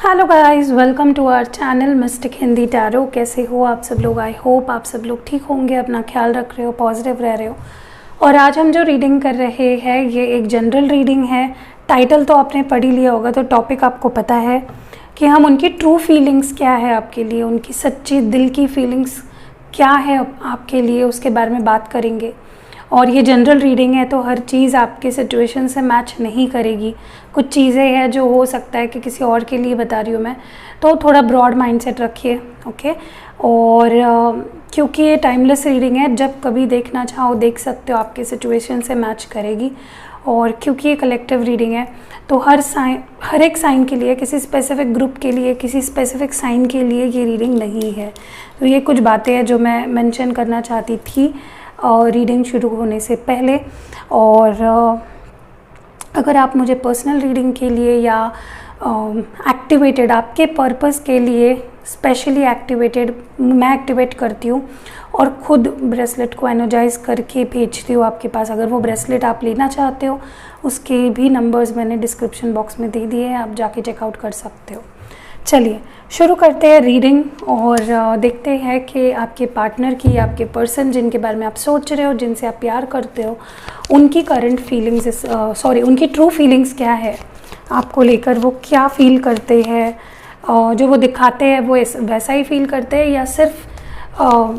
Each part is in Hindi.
Hello guys, welcome to our channel mystic Hindi tarot. कैसे हो आप सब लोग? आई होप आप सब लोग ठीक होंगे, अपना ख्याल रख रहे हो, पॉजिटिव रह रहे हो। और आज हम जो रीडिंग कर रहे हैं ये एक जनरल रीडिंग है। टाइटल तो आपने पढ़ ही लिया होगा, तो टॉपिक आपको पता है कि हम उनकी ट्रू फीलिंग्स क्या है आपके लिए, उनकी सच्ची दिल की फीलिंग्स क्या है आपके लिए, उसके बारे में बात करेंगे। और ये जनरल रीडिंग है तो हर चीज़ आपके सिचुएशन से मैच नहीं करेगी। कुछ चीज़ें हैं जो हो सकता है कि किसी और के लिए बता रही हूँ मैं, तो थोड़ा ब्रॉड माइंडसेट रखिए, ओके। और क्योंकि ये टाइमलेस रीडिंग है, जब कभी देखना चाहो देख सकते हो, आपके सिचुएशन से मैच करेगी। और क्योंकि ये कलेक्टिव रीडिंग है तो हर एक साइन के लिए, किसी स्पेसिफिक ग्रुप के लिए, किसी स्पेसिफिक साइन के लिए ये रीडिंग नहीं है। तो ये कुछ बातें हैं जो मैं मेंशन करना चाहती थी और रीडिंग शुरू होने से पहले। और अगर आप मुझे पर्सनल रीडिंग के लिए या एक्टिवेटेड आपके पर्पस के लिए स्पेशली एक्टिवेटेड मैं एक्टिवेट करती हूँ और ख़ुद ब्रेसलेट को एनर्जाइज करके भेजती हूँ आपके पास। अगर वो ब्रेसलेट आप लेना चाहते हो उसके भी नंबर्स मैंने डिस्क्रिप्शन बॉक्स में दे दिए हैं, आप जाके चेकआउट कर सकते हो। चलिए शुरू करते हैं रीडिंग और देखते हैं कि आपके पार्टनर की, आपके पर्सन जिनके बारे में आप सोच रहे हो, जिनसे आप प्यार करते हो, उनकी करंट फीलिंग्स उनकी ट्रू फीलिंग्स क्या है आपको लेकर। वो क्या फील करते हैं, जो वो दिखाते हैं वो वैसा ही फील करते हैं या सिर्फ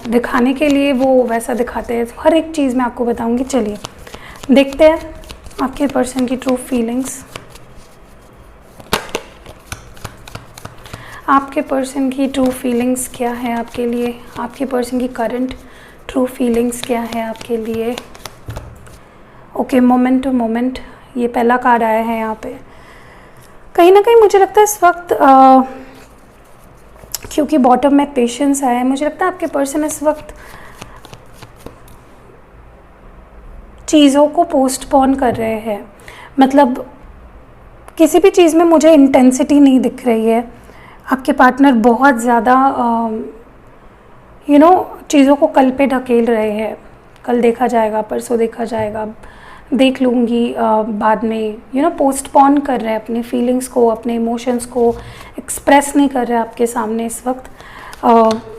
दिखाने के लिए वो वैसा दिखाते हैं। हर एक चीज़ मैं आपको बताऊंगी। चलिए देखते हैं आपके पर्सन की ट्रू फीलिंग्स। आपके पर्सन की ट्रू फीलिंग्स क्या है आपके लिए, आपके पर्सन की करंट ट्रू फीलिंग्स क्या है आपके लिए। ओके, मोमेंट टू मोमेंट ये पहला कार्ड आया है यहाँ पे। कहीं ना कहीं मुझे लगता है इस वक्त क्योंकि बॉटम में पेशेंस आया है, मुझे लगता है आपके पर्सन इस वक्त चीज़ों को पोस्टपोन कर रहे हैं। मतलब किसी भी चीज़ में मुझे इंटेंसिटी नहीं दिख रही है। आपके पार्टनर बहुत ज़्यादा चीज़ों को कल पे ढकेल रहे हैं। कल देखा जाएगा, परसों देखा जाएगा, देख लूँगी बाद में, पोस्टपोन कर रहे हैं अपनी फीलिंग्स को, अपने इमोशंस को एक्सप्रेस नहीं कर रहे हैं आपके सामने इस वक्त।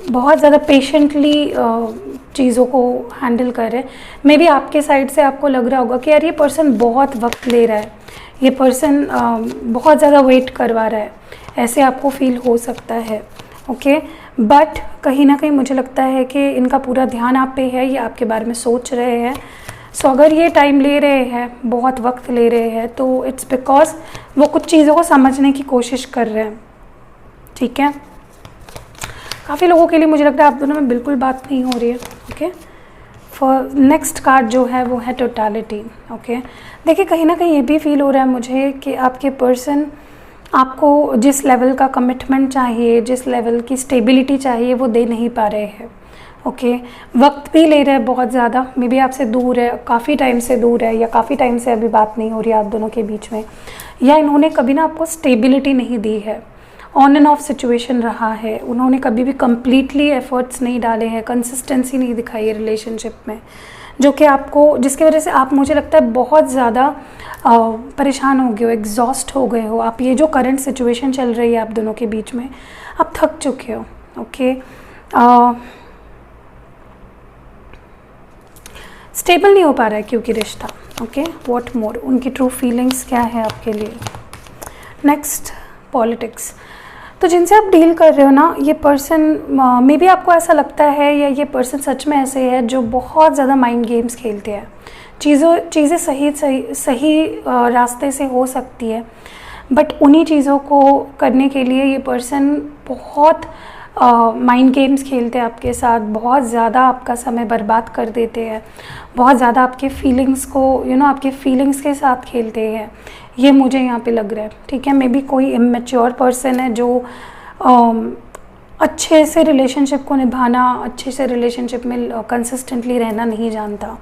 बहुत ज़्यादा पेशेंटली चीज़ों को हैंडल कर रहे हैं। मे बी आपके साइड से आपको लग रहा होगा कि यार ये पर्सन बहुत वक्त ले रहा है, ये पर्सन बहुत ज़्यादा वेट करवा रहा है, ऐसे आपको फील हो सकता है, ओके। बट कहीं ना कहीं मुझे लगता है कि इनका पूरा ध्यान आप पे है, ये आपके बारे में सोच रहे हैं। सो अगर ये टाइम ले रहे हैं, बहुत वक्त ले रहे हैं, तो इट्स बिकॉज वो कुछ चीज़ों को समझने की कोशिश कर रहे हैं, ठीक है। काफ़ी लोगों के लिए मुझे लगता है आप दोनों में बिल्कुल बात नहीं हो रही है, ओके। फॉर नेक्स्ट कार्ड जो है वो है टोटलिटी, ओके। देखिए कहीं ना कहीं ये भी फील हो रहा है मुझे कि आपके पर्सन आपको जिस लेवल का कमिटमेंट चाहिए, जिस लेवल की स्टेबिलिटी चाहिए वो दे नहीं पा रहे हैं, ओके। वक्त भी ले रहे हैं बहुत ज़्यादा, मे बी आपसे दूर है, काफ़ी टाइम से दूर है, या काफ़ी टाइम से अभी बात नहीं हो रही है आप दोनों के बीच में, या इन्होंने कभी ना आपको स्टेबिलिटी नहीं दी है। ऑन एंड ऑफ सिचुएशन रहा है, उन्होंने कभी भी कम्प्लीटली एफर्ट्स नहीं डाले हैं, कंसिस्टेंसी नहीं दिखाई है रिलेशनशिप में, जो कि आपको, जिसकी वजह से आप, मुझे लगता है बहुत ज़्यादा परेशान हो गए हो, एग्जॉस्ट हो गए हो आप। ये जो करंट सिचुएशन चल रही है आप दोनों के बीच में, आप थक चुके हो, ओके। स्टेबल नहीं हो पा रहा है क्योंकि रिश्ता, ओके। व्हाट मोर, उनकी ट्रू फीलिंग्स क्या है आपके लिए। Next, politics. तो जिनसे आप डील कर रहे हो ना, ये पर्सन मे बी आपको ऐसा लगता है या ये पर्सन सच में ऐसे है जो बहुत ज़्यादा माइंड गेम्स खेलते हैं। चीज़ें सही रास्ते से हो सकती है, बट उन्हीं चीज़ों को करने के लिए ये पर्सन बहुत माइंड गेम्स खेलते हैं आपके साथ, बहुत ज़्यादा आपका समय बर्बाद कर देते हैं, बहुत ज़्यादा आपके फीलिंग्स को आपके फीलिंग्स के साथ खेलते हैं। ये मुझे यहाँ पे लग रहा है, ठीक है। मे बी कोई इमेच्योर पर्सन है जो अच्छे से रिलेशनशिप को निभाना, अच्छे से रिलेशनशिप में कंसिस्टेंटली रहना नहीं जानता।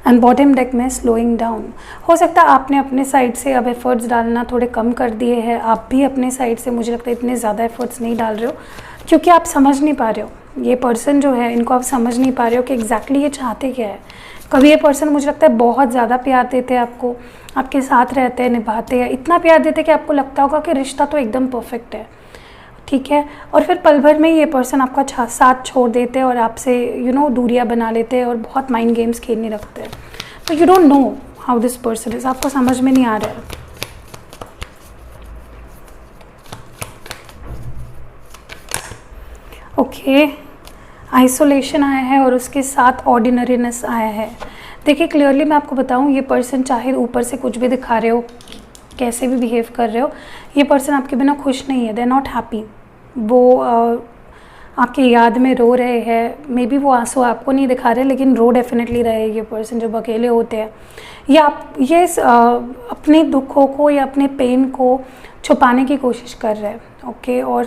एंड बॉटम डेक में स्लोइंग डाउन। हो सकता है आपने अपने साइड से अब एफर्ट्स डालना थोड़े कम कर दिए हैं, आप भी अपने साइड से मुझे लगता है इतने ज़्यादा एफर्ट्स नहीं डाल रहे हो, क्योंकि आप समझ नहीं पा रहे हो ये पर्सन जो है, इनको आप समझ नहीं पा रहे हो कि एग्जैक्टली ये चाहते क्या है। कभी ये पर्सन मुझे लगता है बहुत ज़्यादा प्यार देते हैं आपको, आपके साथ रहते हैं, निभाते हैं, इतना प्यार देते हैं कि आपको लगता होगा कि रिश्ता तो एकदम परफेक्ट है, ठीक है। और फिर पल भर में ये पर्सन आपका साथ छोड़ देते हैं और आपसे दूरियां बना लेते हैं और बहुत माइंड गेम्स खेलने लगते हैं। तो you don't know how this person is, आपको समझ में नहीं आ रहा है। ओके, आइसोलेशन आया है और उसके साथ ऑर्डिनरीनेस आया है। देखिए क्लियरली मैं आपको बताऊं, ये पर्सन चाहे ऊपर से कुछ भी दिखा रहे हो, कैसे भी बिहेव कर रहे हो, ये पर्सन आपके बिना खुश नहीं है, दे आर नॉट हैप्पी। वो आपकी याद में रो रहे हैं, मे बी वो आंसू आपको नहीं दिखा रहे लेकिन रो डेफिनेटली रहे ये पर्सन जब अकेले होते हैं, या ये अपने दुखों को या अपने पेन को छुपाने की कोशिश कर रहे हैं। ओके, और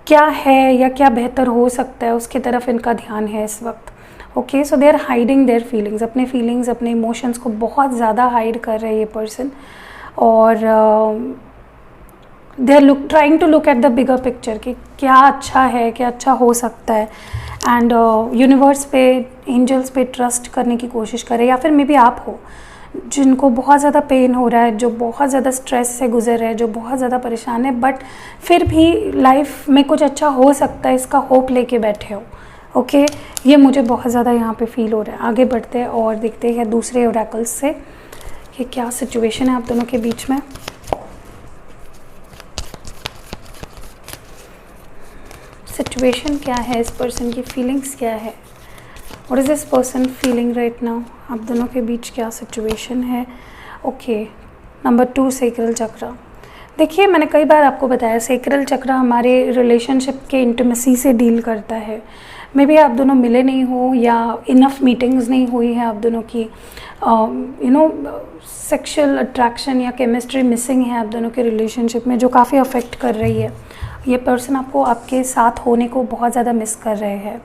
क्या है या क्या बेहतर हो सकता है उसकी तरफ इनका ध्यान है इस वक्त। Okay, so they are hiding their feelings, अपने फीलिंग्स, अपने इमोशंस को बहुत ज़्यादा हाइड कर रहे हैं ये पर्सन, और they are trying to look at the bigger picture कि क्या अच्छा है, क्या अच्छा हो सकता है, एंड यूनिवर्स पे, एंजल्स पे ट्रस्ट करने की कोशिश करें। या फिर मे बी आप हो जिनको बहुत ज़्यादा पेन हो रहा है, जो बहुत ज़्यादा स्ट्रेस से गुजर रहे हैं, जो बहुत ज़्यादा परेशान है, बट फिर भी लाइफ में कुछ अच्छा हो सकता है इसका होप लेके बैठे हो। ओके, ये मुझे बहुत ज़्यादा यहाँ पे फील हो रहा है। आगे बढ़ते हैं और देखते हैं दूसरे ओरेकल्स से कि क्या सिचुएशन है आप दोनों के बीच में। सिचुएशन क्या है, इस पर्सन की फीलिंग्स क्या है, what is this person feeling right now, आप दोनों के बीच क्या सिचुएशन है। ओके, नंबर 2 सेक्रल चक्र। देखिए मैंने कई बार आपको बताया सेक्रल चक्र हमारे रिलेशनशिप के इंटीमेसी से डील करता है। मे बी आप दोनों मिले नहीं हो या इनफ मीटिंग्स नहीं हुई है आप दोनों की, सेक्सुअल अट्रैक्शन या केमिस्ट्री मिसिंग है आप दोनों के रिलेशनशिप में, जो काफ़ी अफेक्ट कर रही है। ये पर्सन आपको आपके साथ होने को बहुत ज़्यादा मिस कर रहे हैं,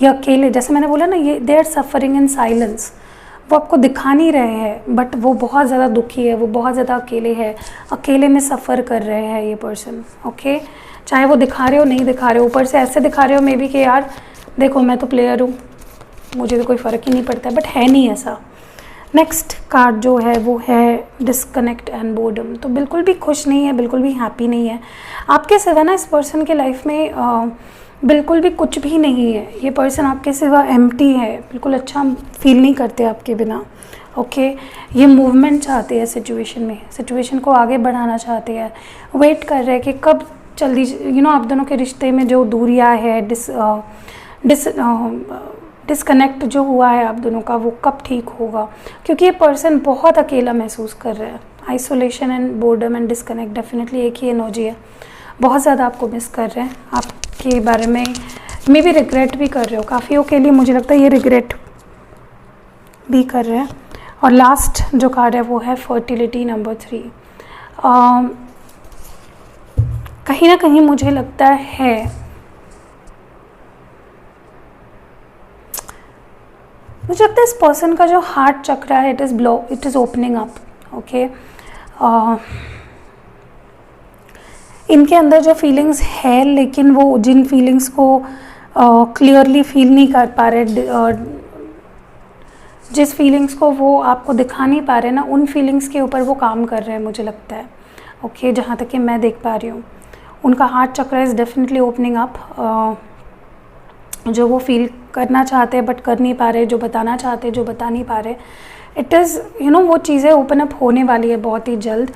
या अकेले, जैसे मैंने बोला ना, ये they are suffering in silence. वो आपको दिखा नहीं रहे हैं बट वो बहुत ज़्यादा दुखी है, वो बहुत ज़्यादा अकेले है, अकेले में सफ़र कर रहे हैं ये पर्सन। ओके, चाहे वो दिखा रहे हो नहीं दिखा रहे हो, ऊपर से ऐसे दिखा रहे हो मे बी कि यार देखो मैं तो प्लेयर हूँ, मुझे तो कोई फ़र्क ही नहीं पड़ता है, बट है नहीं ऐसा। नेक्स्ट कार्ड जो है वो है डिस्कनेक्ट एंड बोर्डम। तो बिल्कुल भी खुश नहीं है, बिल्कुल भी हैप्पी नहीं है आपके सिवा ना। इस पर्सन के लाइफ में बिल्कुल भी कुछ भी नहीं है। ये पर्सन आपके सिवा एम्प्टी है, बिल्कुल अच्छा फील नहीं करते आपके बिना। ओके, ये मूवमेंट चाहते हैं सिचुएशन में, सिचुएशन को आगे बढ़ाना चाहते हैं, वेट कर रहे हैं कि कब जल्दी आप दोनों के रिश्ते में जो दूरियां है, डिस्कनेक्ट जो हुआ है आप दोनों का, वो कब ठीक होगा, क्योंकि ये पर्सन बहुत अकेला महसूस कर रहा है। Isolation and boredom and disconnect definitely एक ही एनर्जी है। बहुत ज़्यादा आपको मिस कर रहे हैं, आपके बारे में मे भी रिग्रेट भी कर रहे हो, काफ़ियों के लिए मुझे लगता है ये रिग्रेट भी कर रहे हैं। और लास्ट जो कार्ड है वो है फर्टिलिटी नंबर 3। कहीं ना कहीं मुझे लगता है, मुझे लगता है इस पर्सन का जो हार्ट चक्र है it is opening up. Okay, इनके अंदर जो फीलिंग्स है, लेकिन वो जिन फीलिंग्स को क्लियरली फील नहीं कर पा रहे, जिस फीलिंग्स को वो आपको दिखा नहीं पा रहे ना, उन फीलिंग्स के ऊपर वो काम कर रहे हैं मुझे लगता है। ओके, जहाँ तक कि मैं देख पा रही हूँ उनका हार्ट चक्र इज़ डेफिनेटली ओपनिंग अप। जो वो फील करना चाहते हैं बट कर नहीं पा रहे, जो बताना चाहते हैं जो बता नहीं पा रहे, इट इज़ वो चीज़ें ओपन अप होने वाली है बहुत ही जल्द,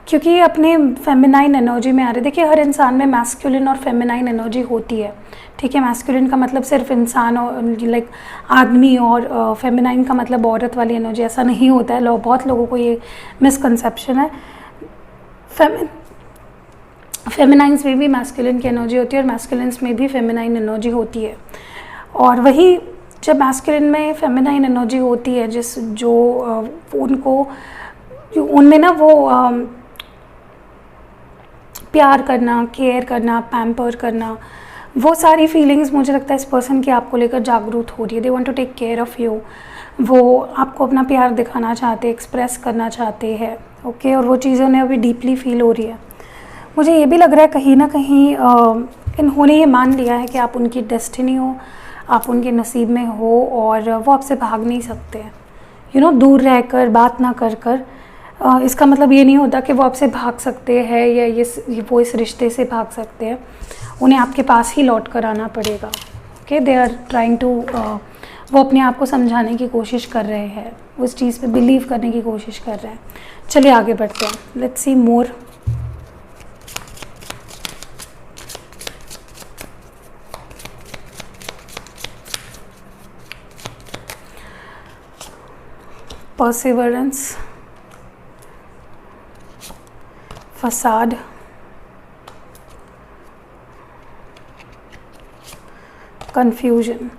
क्योंकि ये अपने फेमिनाइन एनर्जी में आ रहे हैं। देखिए हर इंसान में मैस्कुलिन और फेमिनाइन एनर्जी होती है, ठीक है। मैस्कुलिन का मतलब सिर्फ इंसान और लाइक आदमी, और फेमिनाइन का मतलब औरत वाली एनर्जी, ऐसा नहीं होता है। बहुत लोगों को ये मिसकंसेप्शन है। फेमिनाइंस में भी मैस्कुलिन की एनर्जी होती है और मैस्कुलिन्स में भी फेमिनाइन एनर्जी होती है। और वही जब मैस्कुलिन में फेमिनाइन एनर्जी होती है, उनमें ना वो प्यार करना, केयर करना, पैम्पर करना, वो सारी फीलिंग्स मुझे लगता है इस पर्सन की आपको लेकर जागरूक हो रही है। They want to take care of you. वो आपको अपना प्यार दिखाना चाहते हैं, एक्सप्रेस करना चाहते हैं, ओके। और वो चीज़ें उन्हें अभी डीपली फील हो रही है। मुझे ये भी लग रहा है कहीं ना कहीं इन्होंने ये मान लिया है कि आप उनकी डेस्टिनी हो, आप उनके नसीब में हो, और वो आपसे भाग नहीं सकते हैं। दूर रहकर बात ना कर कर इसका मतलब ये नहीं होता कि वो आपसे भाग सकते हैं या वो इस रिश्ते से भाग सकते हैं। उन्हें आपके पास ही लौट कर आना पड़ेगा, okay. They are trying to वो अपने आप को समझाने की कोशिश कर रहे हैं, उस चीज़ पे बिलीव करने की कोशिश कर रहे हैं। चलिए आगे बढ़ते हैं। Let's see more. Perseverance, facade, confusion.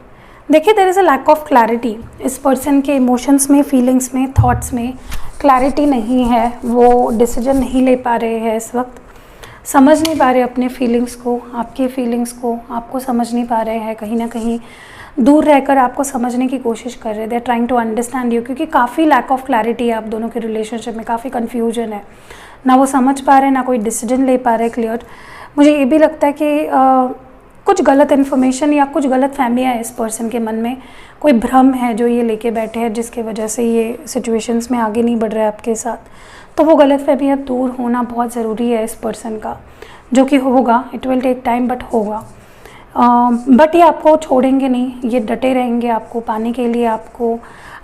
देखिए, there is a lack of clarity. इस पर्सन के इमोशंस में, फीलिंग्स में, थॉट्स में क्लैरिटी नहीं है। वो डिसीजन नहीं ले पा रहे हैं इस वक्त, समझ नहीं पा रहे अपने फीलिंग्स को, आपके फीलिंग्स को आपको समझ नहीं पा रहे हैं। कहीं ना कहीं दूर रहकर आपको समझने की कोशिश कर रहे हैं। They are trying to understand you, क्योंकि काफ़ी लैक ऑफ क्लैरिटी है आप दोनों के रिलेशनशिप में, काफ़ी कन्फ्यूजन है। ना वो समझ पा रहे हैं, ना कोई डिसीजन ले पा रहे क्लियर। मुझे ये भी लगता है कि कुछ गलत इन्फॉर्मेशन या कुछ गलत फहमियाँ है इस पर्सन के मन में, कोई भ्रम है जो ये लेके बैठे हैं, जिसके वजह से ये सिचुएशंस में आगे नहीं बढ़ रहा है आपके साथ। तो वो गलत फहमियाँ दूर होना बहुत ज़रूरी है इस पर्सन का, जो कि होगा। It will take time, but होगा। बट ये आपको छोड़ेंगे नहीं, ये डटे रहेंगे आपको पाने के लिए, आपको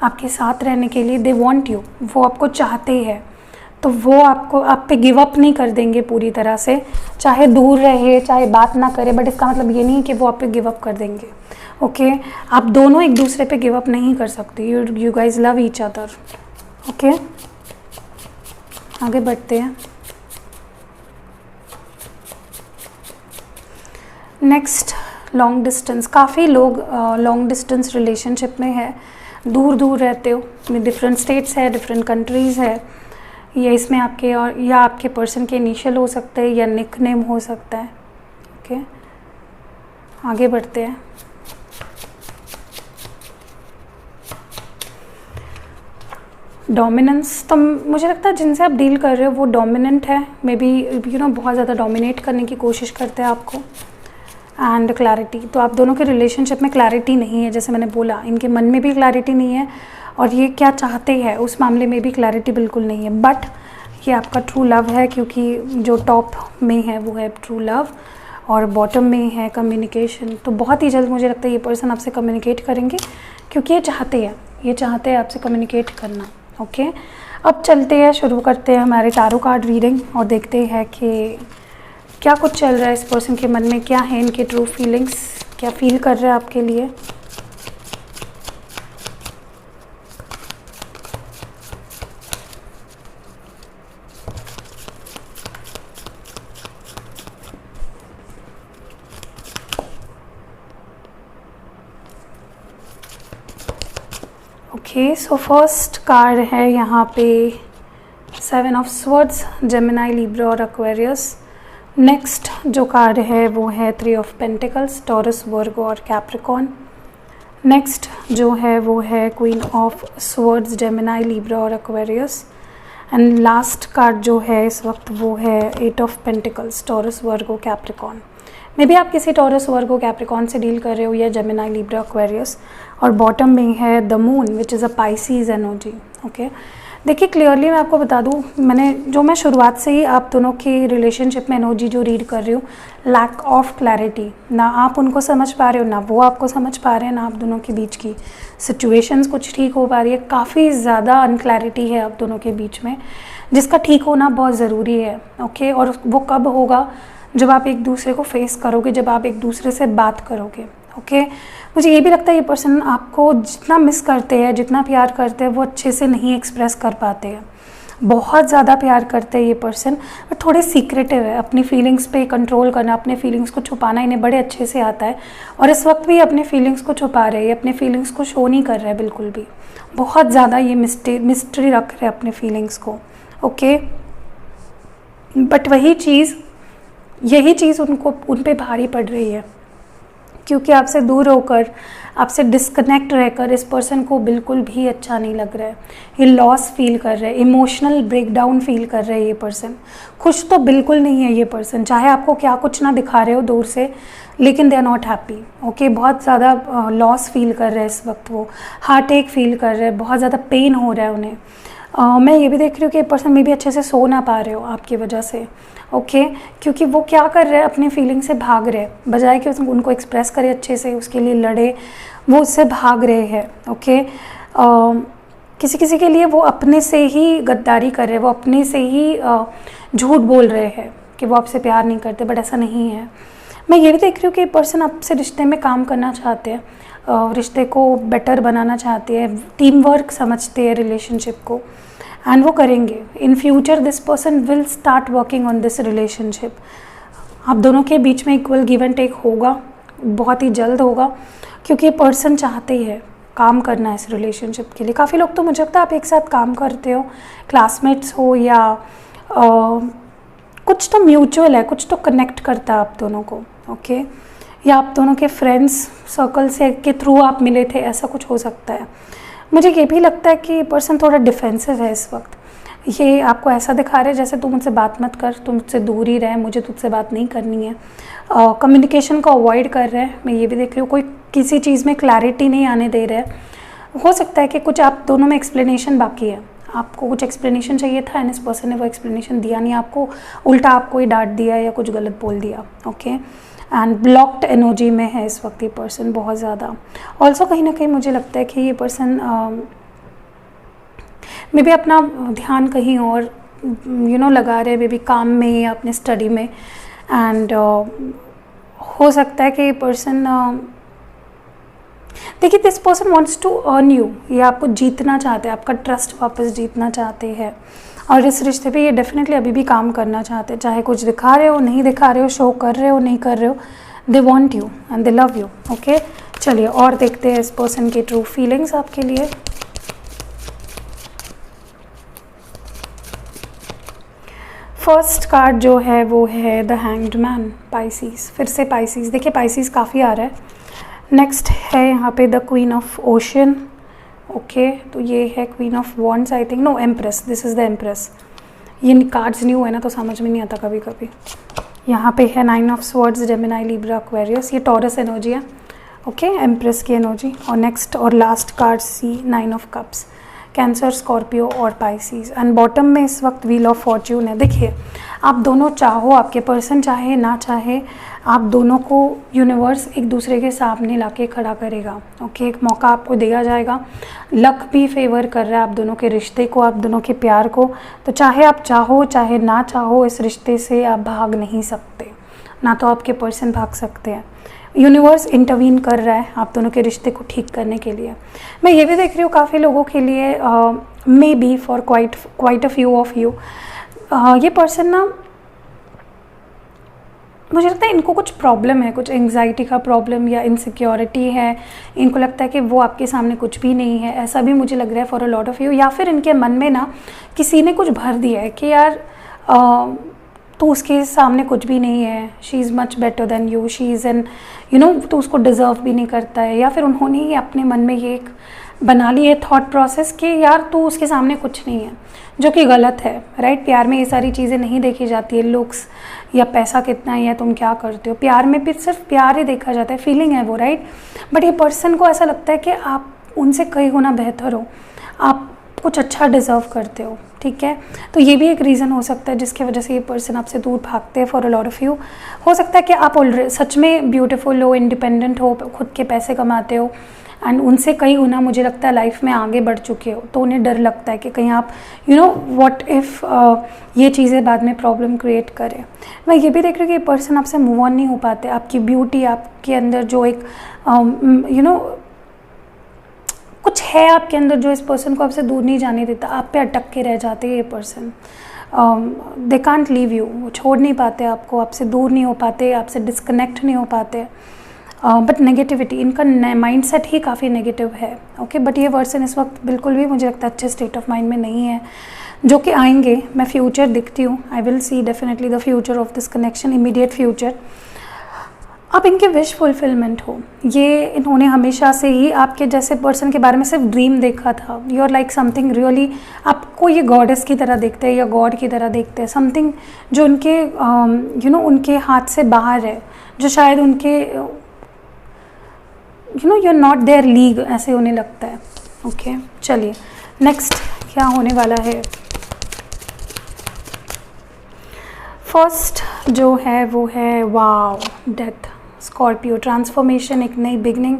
आपके साथ रहने के लिए। दे वॉन्ट यू, वो आपको चाहते हैं। तो वो आपको आप पे गिव अप नहीं कर देंगे पूरी तरह से, चाहे दूर रहे, चाहे बात ना करे। बट इसका मतलब ये नहीं कि वो आप पे गिव अप कर देंगे, ओके। आप दोनों एक दूसरे पे गिव अप नहीं कर सकते। You guys love each other, okay. आगे बढ़ते हैं। Next, long distance. काफ़ी लोग लॉन्ग डिस्टेंस रिलेशनशिप में है, दूर दूर रहते हो, डिफरेंट स्टेट्स है, डिफरेंट कंट्रीज़ है। ये इसमें आपके और या आपके पर्सन के इनिशियल हो सकते हैं या निकनेम हो सकता है, ओके। आगे बढ़ते हैं। डोमिनेंस, तो मुझे लगता है जिनसे आप डील कर रहे हो वो डोमिनेंट है, मे बी बहुत ज़्यादा डोमिनेट करने की कोशिश करते हैं आपको। एंड क्लैरिटी, तो आप दोनों के रिलेशनशिप में क्लैरिटी नहीं है। जैसे मैंने बोला, इनके मन में भी क्लैरिटी नहीं है, और ये क्या चाहते हैं उस मामले में भी क्लैरिटी बिल्कुल नहीं है। बट ये आपका ट्रू लव है, क्योंकि जो टॉप में है वो है ट्रू लव, और बॉटम में है कम्युनिकेशन। तो बहुत ही जल्द मुझे लगता है ये पर्सन आपसे कम्युनिकेट करेंगे, क्योंकि ये चाहते हैं आपसे कम्युनिकेट करना, ओके। अब चलते हैं, शुरू करते हैं हमारे टैरो कार्ड रीडिंग, और देखते हैं कि क्या कुछ चल रहा है इस पर्सन के मन में, क्या है इनके ट्रू फीलिंग्स, क्या फील कर रहे हैं आपके लिए। ओके, सो फर्स्ट कार्ड है यहाँ पे 7 ऑफ स्वर्ड्स, जेमिनी, लिब्रा और एक्वेरियस। नेक्स्ट जो कार्ड है वो है 3 ऑफ पेंटिकल्स, टॉरस, वर्गो और कैप्रिकॉन। नेक्स्ट जो है वो है queen of swords, Gemini, Libra और एक्वेरियस। एंड लास्ट कार्ड जो है इस वक्त वो है 8 of pentacles, taurus, Virgo, Capricorn. May be आप किसी टॉरस, वर्गो, कैप्रिकॉन से डील कर रहे हो, या जेमिनी, लिब्रा, एक्वेरियस। और बॉटम में है the moon, which is a Pisces energy, okay. देखिए, क्लियरली मैं आपको बता दूं, मैं शुरुआत से ही आप दोनों की रिलेशनशिप में एनर्जी जो रीड कर रही हूँ, लैक ऑफ क्लैरिटी। ना आप उनको समझ पा रहे हो, ना वो आपको समझ पा रहे हैं, ना आप दोनों के बीच की सिचुएशंस कुछ ठीक हो पा रही है। काफ़ी ज़्यादा अनक्लैरिटी है आप दोनों के बीच में, जिसका ठीक होना बहुत ज़रूरी है, ओके। और वो कब होगा? जब आप एक दूसरे को फेस करोगे, जब आप एक दूसरे से बात करोगे, ओके। मुझे ये भी लगता है ये पर्सन आपको जितना मिस करते हैं, जितना प्यार करते हैं, वो अच्छे से नहीं एक्सप्रेस कर पाते हैं। बहुत ज़्यादा प्यार करते हैं ये पर्सन, बट थोड़े सीक्रेटिव है। अपनी फीलिंग्स पे कंट्रोल करना, अपने फीलिंग्स को छुपाना इन्हें बड़े अच्छे से आता है। और इस वक्त भी अपने फीलिंग्स को छुपा रहे हैं, अपने फीलिंग्स को शो नहीं कर रहे हैं बिल्कुल भी। बहुत ज़्यादा ये मिस्ट्री रख रहे हैं अपने फीलिंग्स को, ओके। बट यही चीज़ उन पे भारी पड़ रही है, क्योंकि आपसे दूर होकर, आपसे डिस्कनेक्ट रहकर इस पर्सन को बिल्कुल भी अच्छा नहीं लग रहा है। ये लॉस फील कर रहे हैं, इमोशनल ब्रेकडाउन फील कर रहे हैं ये पर्सन। खुश तो बिल्कुल नहीं है ये पर्सन, चाहे आपको क्या कुछ ना दिखा रहे हो दूर से, लेकिन they are not happy. Okay, बहुत ज़्यादा लॉस फील कर रहे हैं इस वक्त, वो हार्ट एक फील कर रहे हैं, बहुत ज़्यादा पेन हो रहा है उन्हें। मैं ये भी देख रही हूँ कि ये पर्सन में भी अच्छे से सो ना पा रहे हो आपकी वजह से। ओके, क्योंकि वो क्या कर रहे हैं, अपनी फीलिंग से भाग रहे हैं, बजाय कि उनको एक्सप्रेस करे अच्छे से, उसके लिए लड़े, वो उससे भाग रहे हैं। ओके, किसी किसी के लिए वो अपने से ही गद्दारी कर रहे हैं, वो अपने से ही झूठ बोल रहे हैं कि वो आपसे प्यार नहीं करते, बट ऐसा नहीं है। मैं ये भी देख रही हूँ कि पर्सन आपसे रिश्ते में काम करना चाहते हैं, रिश्ते को बेटर बनाना चाहते हैं, टीम वर्क समझते हैं रिलेशनशिप को, एंड वो करेंगे। In future this person will start working on this relationship. आप दोनों के बीच में इक्वल गिव एंड टेक होगा, बहुत ही जल्द होगा, क्योंकि ये पर्सन चाहते ही है काम करना है इस रिलेशनशिप के लिए। काफ़ी लोग तो मुझे लगता है आप एक साथ काम करते हो, क्लासमेट्स हो, या कुछ तो म्यूचुअल है, कुछ तो कनेक्ट करता है आप दोनों को। ओके, या आप दोनों के फ्रेंड्स सर्कल से के थ्रू आप मिले थे, ऐसा कुछ हो सकता है। मुझे ये भी लगता है कि पर्सन थोड़ा डिफेंसिव है इस वक्त। ये आपको ऐसा दिखा रहे हैं जैसे तू मुझसे बात मत कर, तुम मुझसे दूर ही रहे, मुझे तुझसे बात नहीं करनी है। कम्युनिकेशन को अवॉइड कर रहे हैं। मैं ये भी देख रही हूँ कोई किसी चीज़ में क्लैरिटी नहीं आने दे रहे हैं। हो सकता है कि कुछ आप दोनों में एक्सप्लेनेशन बाकी है, आपको कुछ एक्सप्लेनेशन चाहिए था एंड इस पर्सन ने वो एक्सप्लेनेशन दिया नहीं आपको, उल्टा आपको ही डांट दिया या कुछ गलत बोल दिया। ओके, एंड ब्लॉक्ड एनर्जी में है इस वक्त ये पर्सन बहुत ज़्यादा। ऑल्सो कहीं ना कहीं मुझे लगता है कि ये पर्सन मे बी अपना ध्यान कहीं और लगा रहे हैं, मे बी काम में या अपने स्टडी में। एंड हो सकता है कि ये पर्सन देखिए, this person wants to earn you, ये आपको जीतना चाहते हैं, आपका ट्रस्ट वापस जीतना चाहते हैं, और इस रिश्ते पे ये डेफिनेटली अभी भी काम करना चाहते हैं। चाहे कुछ दिखा रहे हो, नहीं दिखा रहे हो, शो कर रहे हो, नहीं कर रहे हो, दे want you and they love you. Okay, चलिए और देखते हैं इस पर्सन की ट्रू फीलिंग्स आपके लिए। फर्स्ट कार्ड जो है वो है द हैंग्ड मैन, पाइसीज। फिर से पाइसीज, देखिए पाइसीज काफ़ी आ रहा है। नेक्स्ट है यहाँ पे the queen of ocean. Okay, तो ये है queen of wands, I think, no, empress, this is the empress. ये कार्ड्स न्यू है ना, तो समझ में नहीं आता कभी कभी। यहाँ पे है nine of swords, Gemini, Libra, Aquarius, ये टॉरस एनर्जी है। ओके, एम्प्रेस की एनर्जी। और नेक्स्ट और last card see, nine of cups, Cancer, Scorpio और पाइसीज। एंड बॉटम में इस वक्त व्हील ऑफ फॉर्च्यून है। देखिए, आप दोनों चाहो, आपके पर्सन चाहे ना चाहे, आप दोनों को यूनिवर्स एक दूसरे के सामने लाके खड़ा करेगा। ओके, एक मौका आपको दिया जाएगा। लक भी फेवर कर रहा है आप दोनों के रिश्ते को, आप दोनों के प्यार को। तो चाहे आप चाहो चाहे ना चाहो, इस रिश्ते से आप भाग नहीं सकते, ना तो आपके पर्सन भाग सकते हैं। यूनिवर्स इंटरवीन कर रहा है आप दोनों के रिश्ते को ठीक करने के लिए। मैं ये भी देख रही हूँ काफ़ी लोगों के लिए, may be for quite a few of you, ये पर्सन ना, मुझे लगता है इनको कुछ प्रॉब्लम है, कुछ एंग्जाइटी का प्रॉब्लम या इनसिक्योरिटी है। इनको लगता है कि वो आपके सामने कुछ भी नहीं है, ऐसा भी मुझे लग रहा है for a lot of you. या फिर इनके मन में ना किसी ने कुछ भर दिया है कि यार तो उसके सामने कुछ भी नहीं है, she is much better than you, she is an तो उसको डिज़र्व भी नहीं करता है। या फिर उन्होंने ही अपने मन में ये एक बना ली है थॉट प्रोसेस कि यार तो उसके सामने कुछ नहीं है, जो कि गलत है। राइट, प्यार में ये सारी चीज़ें नहीं देखी जाती है, लुक्स या पैसा कितना है या तुम क्या करते हो। प्यार में भी सिर्फ प्यार ही देखा जाता है, फीलिंग है वो। राइट, बट ये पर्सन को ऐसा लगता है कि आप उनसे कई गुना बेहतर हो, आप कुछ अच्छा डिज़र्व करते हो। ठीक है, तो ये भी एक रीज़न हो सकता है जिसकी वजह से ये पर्सन आपसे दूर भागते हैं for a lot of you. हो सकता है कि आप ऑलरेडी सच में ब्यूटीफुल हो, इंडिपेंडेंट हो, खुद के पैसे कमाते हो, एंड उनसे कई गुना मुझे लगता है लाइफ में आगे बढ़ चुके हो, तो उन्हें डर लगता है कि कहीं आप व्हाट इफ़ ये चीज़ें बाद में प्रॉब्लम क्रिएट करें। मैं ये भी देख रही हूँ कि ये पर्सन आपसे मूव ऑन नहीं हो पाते। आपकी ब्यूटी, आपके अंदर जो एक कुछ है आपके अंदर जो इस पर्सन को आपसे दूर नहीं जाने देता, आप पे अटक के रह जाते हैं ये person. They can't leave you, वो छोड़ नहीं पाते आपको, आपसे दूर नहीं हो पाते, आपसे डिस्कनेक्ट नहीं हो पाते। बट नेगेटिविटी, इनका माइंड सेट ही काफ़ी नेगेटिव है। ओके, बट ये पर्सन इस वक्त बिल्कुल भी मुझे लगता है अच्छे स्टेट ऑफ माइंड में नहीं है, जो कि आएंगे। मैं फ्यूचर दिखती हूँ, I will see definitely the future of this connection, immediate future. आप इनके विश फुलफिलमेंट हो। ये इन्होंने हमेशा से ही आपके जैसे पर्सन के बारे में सिर्फ ड्रीम देखा था। You are like something really, आपको ये गॉडेस की तरह देखते हैं या गॉड की तरह देखते हैं, समथिंग जो उनके उनके हाथ से बाहर है, जो शायद उनके you are not their league, ऐसे उन्हें लगता है। ओके चलिए नेक्स्ट क्या होने वाला है। फर्स्ट जो है वो है वाव, डेथ, स्कॉर्पियो, ट्रांसफॉर्मेशन, एक नई बिगनिंग,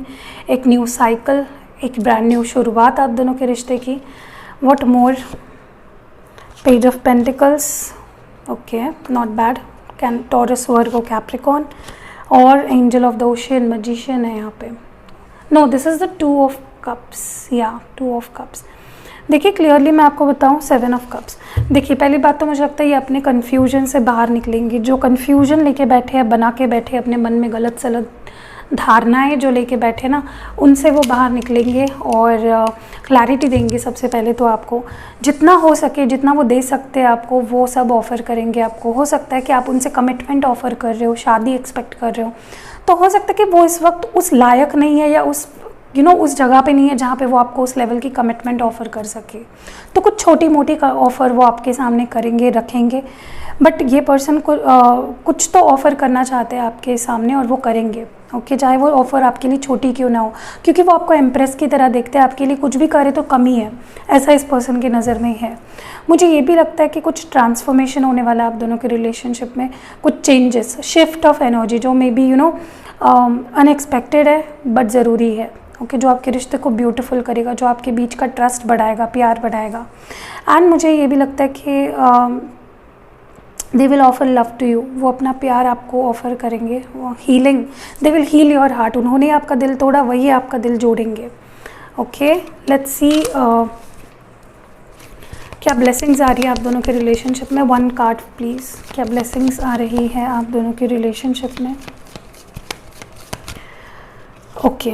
एक न्यू साइकिल, एक ब्रांड न्यू शुरुआत आप दोनों के रिश्ते की। What more, page of pentacles, okay not bad, Taurus, Virgo, Capricorn, और angel of the ocean, magician है यहाँ पे। No, this is the 2 of cups, या 2 ऑफ कप्स। देखिए क्लियरली मैं आपको बताऊं, 7 ऑफ कप्स। देखिए पहली बात तो मुझे लगता है ये अपने कन्फ्यूजन से बाहर निकलेंगे। जो कन्फ्यूजन लेके बैठे हैं, बना के बैठे अपने मन में गलत सलत धारणाएं जो लेके बैठे ना, उनसे वो बाहर निकलेंगे और क्लैरिटी देंगे। सबसे पहले तो आपको जितना हो सके, जितना वो दे सकते हैं आपको, वो सब ऑफ़र करेंगे आपको। हो सकता है कि आप उनसे कमिटमेंट ऑफ़र कर रहे हो, शादी एक्सपेक्ट कर रहे हो, तो हो सकता है कि वो इस वक्त उस लायक नहीं है या उस उस जगह पे नहीं है जहाँ पे वो आपको उस लेवल की कमिटमेंट ऑफ़र कर सके। तो कुछ छोटी मोटी का ऑफ़र वो आपके सामने करेंगे, रखेंगे, बट ये पर्सन को कुछ तो ऑफ़र करना चाहते हैं आपके सामने और वो करेंगे। ओके, चाहे वो ऑफ़र आपके लिए छोटी क्यों ना हो, क्योंकि वो आपको एम्प्रेस की तरह देखते हैं। आपके लिए कुछ भी करे तो कमी है, ऐसा इस पर्सन की नज़र में है। मुझे ये भी लगता है कि कुछ ट्रांसफॉर्मेशन होने वाला है आप दोनों के रिलेशनशिप में, कुछ चेंजेस, शिफ्ट ऑफ एनर्जी जो मे बी अनएक्सपेक्टेड है बट ज़रूरी है। ओके, जो आपके रिश्ते को ब्यूटीफुल करेगा, जो आपके बीच का ट्रस्ट बढ़ाएगा, प्यार बढ़ाएगा। एंड मुझे ये भी लगता है कि they will offer love to you, वो अपना प्यार आपको ऑफ़र करेंगे, वो healing, they will heal your heart. उन्होंने आपका दिल तोड़ा, वही आपका दिल जोड़ेंगे। ओके, लेट्स सी क्या ब्लेसिंग्स आ रही है आप दोनों के रिलेशनशिप में। 1 कार्ड प्लीज़, क्या ब्लेसिंग्स आ रही है आप दोनों के रिलेशनशिप में। ओके,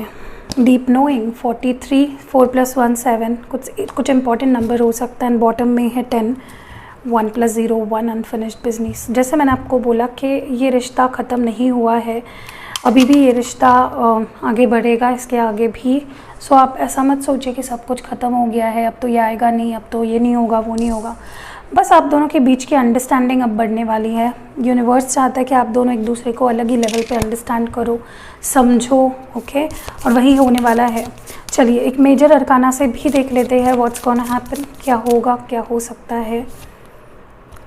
डीप नोइंग, 43, 4 + 1 7, कुछ इंपॉर्टेंट नंबर हो सकता है। एंड बॉटम में है 10, 1 + 0 1, अनफिनिश्ड बिजनेस। जैसे मैंने आपको बोला कि ये रिश्ता ख़त्म नहीं हुआ है, अभी भी ये रिश्ता आगे बढ़ेगा, इसके आगे भी। सो आप ऐसा मत सोचिए कि सब कुछ ख़त्म हो गया है, अब तो ये आएगा नहीं, अब तो ये नहीं होगा, वो नहीं होगा। बस आप दोनों के बीच की अंडरस्टैंडिंग अब बढ़ने वाली है। यूनिवर्स चाहता है कि आप दोनों एक दूसरे को अलग ही लेवल पे अंडरस्टैंड करो, समझो। ओके, और वही होने वाला है। चलिए एक मेजर अरकाना से भी देख लेते हैं व्हाट्स गोना हैपन, क्या होगा, क्या हो सकता है।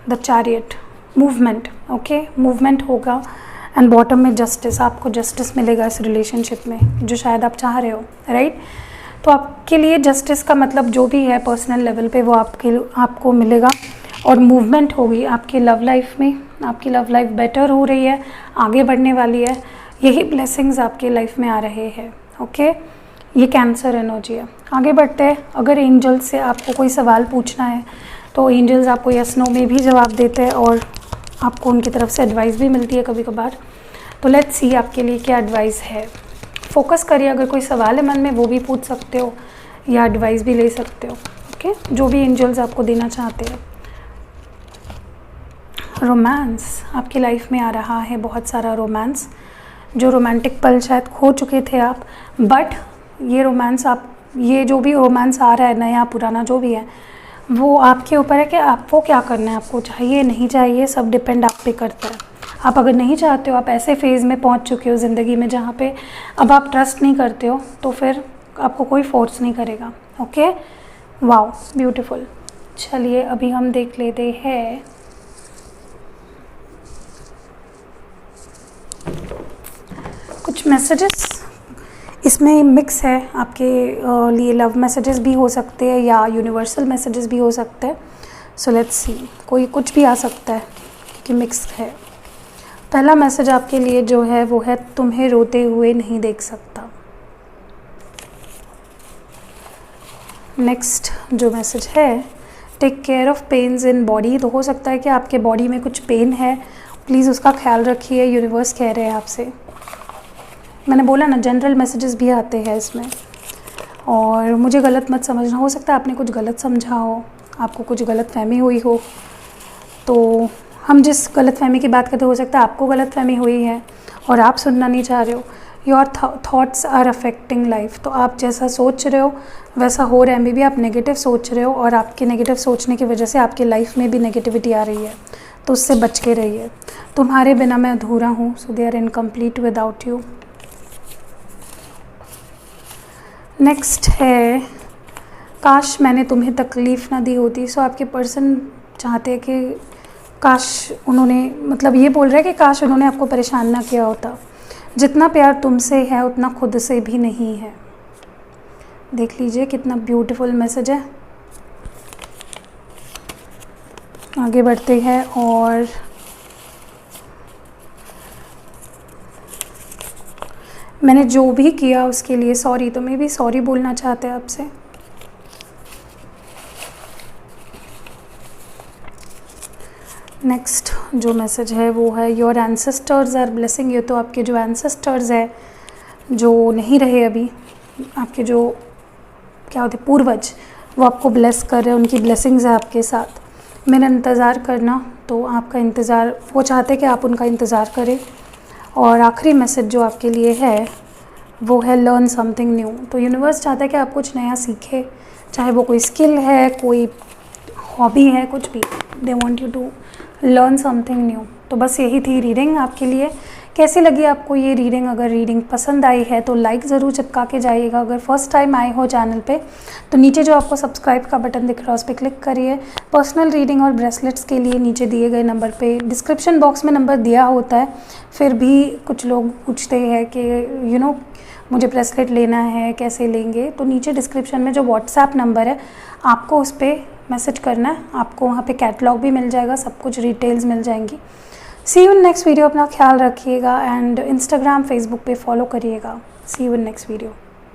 The chariot, movement, okay movement होगा। एंड बॉटम में जस्टिस, आपको जस्टिस मिलेगा इस रिलेशनशिप में जो शायद आप चाह रहे हो, राइट। तो आपके लिए जस्टिस का मतलब जो भी है पर्सनल लेवल पे वो आपको मिलेगा। और मूवमेंट होगी आपकी लव लाइफ में, आपकी लव लाइफ बेटर हो रही है, आगे बढ़ने वाली है। यही ब्लेसिंग्स आपके लाइफ में आ रहे हैं। ओके, ये कैंसर एनर्जी है। आगे बढ़ते हैं। अगर एंजल से आपको कोई सवाल पूछना है तो एंजल्स आपको यस नो में भी जवाब देते हैं और आपको उनकी तरफ से एडवाइस भी मिलती है कभी कभार। तो लेट्स सी आपके लिए क्या एडवाइस है। फोकस करिए, अगर कोई सवाल है मन में वो भी पूछ सकते हो या एडवाइस भी ले सकते हो। ओके, जो भी एंजल्स आपको देना चाहते हैं। रोमांस आपकी लाइफ में आ रहा है, बहुत सारा रोमांस। जो रोमांटिक पल शायद खो चुके थे आप, बट ये रोमांस ये जो भी रोमांस आ रहा है, नया पुराना जो भी है, वो आपके ऊपर है कि आपको क्या करना है, आपको चाहिए नहीं चाहिए, सब डिपेंड आप पे करता है। आप अगर नहीं चाहते हो, आप ऐसे फेज़ में पहुंच चुके हो ज़िंदगी में जहाँ पे अब आप ट्रस्ट नहीं करते हो, तो फिर आपको कोई फोर्स नहीं करेगा। Okay, wow beautiful. चलिए अभी हम देख लेते हैं कुछ मैसेजेस। इसमें मिक्स है, आपके लिए लव मैसेजेस भी हो सकते हैं या यूनिवर्सल मैसेजेस भी हो सकते हैं। सो लेट्स सी, कोई कुछ भी आ सकता है क्योंकि मिक्स है। पहला मैसेज आपके लिए जो है वो है, तुम्हें रोते हुए नहीं देख सकता। नेक्स्ट जो मैसेज है, take care of pains in body. तो हो सकता है कि आपके बॉडी में कुछ पेन है, प्लीज़ उसका ख्याल रखिए, यूनिवर्स कह रहे हैं आपसे। मैंने बोला ना, जनरल मैसेजेस भी आते हैं इसमें। और मुझे गलत मत समझना, हो सकता है आपने कुछ गलत समझा हो, आपको कुछ गलत फहमी हुई हो, तो हम जिस गलतफहमी की बात करते, हो सकता है आपको गलतफहमी हुई है और आप सुनना नहीं चाह रहे हो। Your thoughts are affecting life. तो आप जैसा सोच रहे हो वैसा हो रहा है। मे बी आप नेगेटिव सोच रहे हो और आपके नेगेटिव सोचने की वजह से आपकी लाइफ में भी नेगेटिविटी आ रही है, तो उससे बच के रहिए। तुम्हारे बिना मैं अधूरा हूँ, so they are incomplete without you. Next है, काश मैंने तुम्हें तकलीफ़ ना दी होती। सो आपके पर्सन चाहते हैं कि काश उन्होंने, मतलब ये बोल रहे हैं कि काश उन्होंने आपको परेशान ना किया होता। जितना प्यार तुमसे है उतना खुद से भी नहीं है। देख लीजिए कितना ब्यूटीफुल मैसेज है। आगे बढ़ते हैं और मैंने जो भी किया उसके लिए सॉरी। तो मैं भी सॉरी बोलना चाहते हैं आपसे। नेक्स्ट जो मैसेज है वो है, your ancestors are blessing you. तो आपके जो एंसेस्टर्स है जो नहीं रहे अभी, आपके जो क्या होते पूर्वज, वो आपको ब्लेस कर रहे हैं, उनकी ब्लेसिंग्स है आपके साथ। मेरा इंतज़ार करना, तो आपका इंतज़ार, वो चाहते हैं कि आप उनका इंतज़ार करें। और आखिरी मैसेज जो आपके लिए है वो है, लर्न समथिंग न्यू। तो यूनिवर्स चाहता है कि आप कुछ नया सीखें, चाहे वो कोई स्किल है, कोई हॉबी है, कुछ भी। They want you to learn something new. तो बस यही थी रीडिंग आपके लिए। कैसी लगी आपको ये रीडिंग? अगर रीडिंग पसंद आई है तो लाइक ज़रूर चिपका के जाइएगा। अगर फर्स्ट टाइम आए हो चैनल पे तो नीचे जो आपको सब्सक्राइब का बटन दिख रहा है उस पर क्लिक करिए। पर्सनल रीडिंग और ब्रेसलेट्स के लिए नीचे दिए गए नंबर पे, डिस्क्रिप्शन बॉक्स में नंबर दिया होता है, फिर भी कुछ लोग पूछते हैं कि मुझे ब्रेसलेट लेना है, कैसे लेंगे? तो नीचे डिस्क्रिप्शन में जो व्हाट्सएप नंबर है आपको उस पर मैसेज करना है। आपको वहाँ पे कैटलॉग भी मिल जाएगा, सब कुछ डिटेल्स मिल जाएंगी। सी यू इन नेक्स्ट वीडियो। अपना ख्याल रखिएगा एंड इंस्टाग्राम फेसबुक पे फॉलो करिएगा। सी यू इन नेक्स्ट वीडियो।